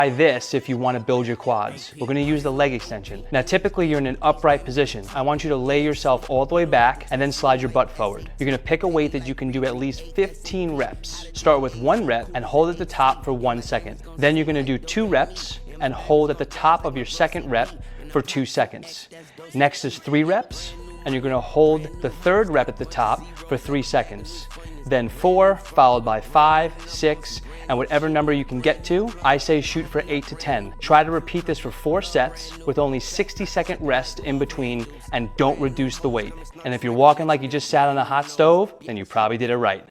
Try this if you want to build your quads. We're going to use the leg extension. Now, typically you're in an upright position. I want you to lay yourself all the way back and then slide your butt forward. You're going to pick a weight that you can do at least 15 reps. Start with 1 rep and hold at the top for 1 second. Then you're going to do 2 reps and hold at the top of your second rep for 2 seconds. Next is 3 reps, and you're going to hold the 3rd rep at the top for 3 seconds. Then 4, followed by 5, 6, and whatever number you can get to. I say shoot for 8 to 10. Try to repeat this for 4 sets with only 60-second rest in between, and don't reduce the weight. And if you're walking like you just sat on a hot stove, then you probably did it right.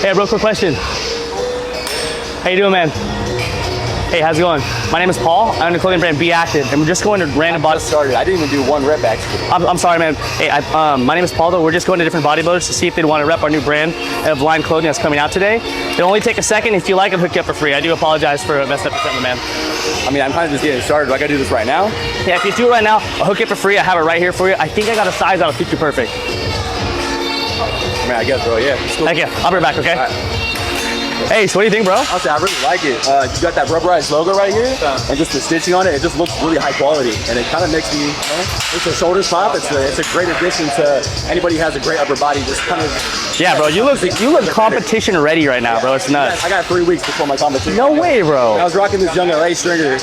Hey, real quick question. How you doing, man? Hey, how's it going? My name is Paul. I own the clothing brand Be Active, and we're just going to random body. Started. I didn't even do 1 rep actually. I'm sorry, man. Hey, my name is Paul. Though we're just going to different bodybuilders to see if they'd want to rep our new brand of line clothing that's coming out today. It'll only take a second. If you like, I'll hook you up for free. I do apologize for messing up the segment, man. I mean, I'm kind of just getting started. Do I gotta do this right now? Yeah, if you do it right now, I'll hook you up for free. I have it right here for you. I think I got a size that'll fit you perfect. I mean, I guess, bro. Yeah. Cool. Thank you. I'll be right back. Okay. Hey, so what do you think, bro? Honestly, I really like it. You got that rubberized logo right here, and just the stitching on it, it just looks really high quality, and it kind of makes me, it's a shoulders pop. It's a great addition to anybody who has a great upper body. Just kind of. Yeah, bro. You look competition ready right now, bro. It's nuts. I got 3 weeks before my competition. No way, bro. I was rocking this Young LA stringer,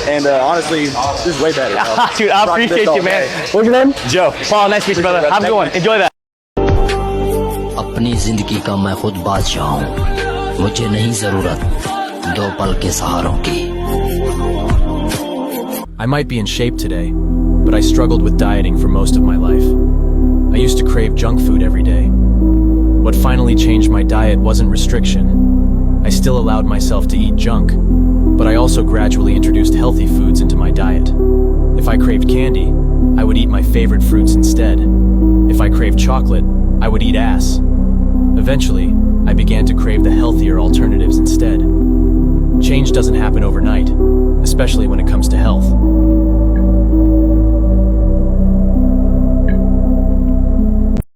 and honestly, this is way better. Dude, I appreciate you, man. What's your name? Joe. Paul, nice to meet you, brother. Have a good one. Enjoy that. अपनी जिंदगी का मैं खुद बादशाह हूँ मुझे नहीं जरूरत 2 पल के सहारों की I might be in shape today, but I struggled with dieting for most of my life. I used to crave junk food every day. What finally changed my diet wasn't restriction. I still allowed myself to eat junk, but I also gradually introduced healthy foods into my diet. If I craved candy, I would eat my favorite fruits instead. If I craved chocolate, I would eat ass. Eventually, I began to crave the healthier alternatives instead. Change doesn't happen overnight, especially when it comes to health.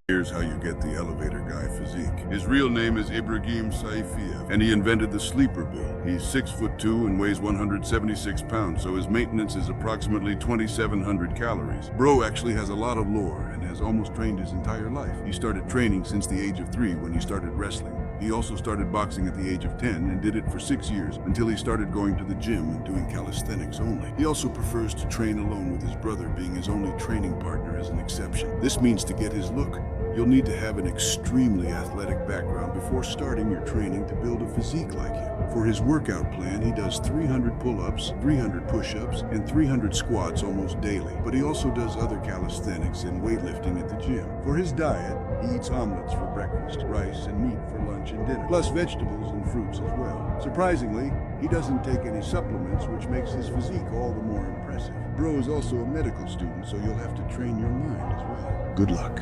Here's how you get the elevator guy physique. His real name is Ibrahim Saifiev, and he invented the sleeper build. He's 6'2" and weighs 176 pounds, so his maintenance is approximately 2,700 calories. Bro actually has a lot of lore and has almost trained his entire life. He started training since the age of 3 when he started wrestling. He also started boxing at the age of 10 and did it for 6 years until he started going to the gym and doing calisthenics only. He also prefers to train alone with his brother, being his only training partner as an exception. This means to get his look, you'll need to have an extremely athletic background before starting your training to build a physique like him. For his workout plan, he does 300 pull-ups, 300 push-ups, and 300 squats almost daily. But he also does other calisthenics and weightlifting at the gym. For his diet, he eats omelets for breakfast, rice and meat for lunch and dinner, plus vegetables and fruits as well. Surprisingly, he doesn't take any supplements, which makes his physique all the more impressive. Bro is also a medical student, so you'll have to train your mind as well. Good luck.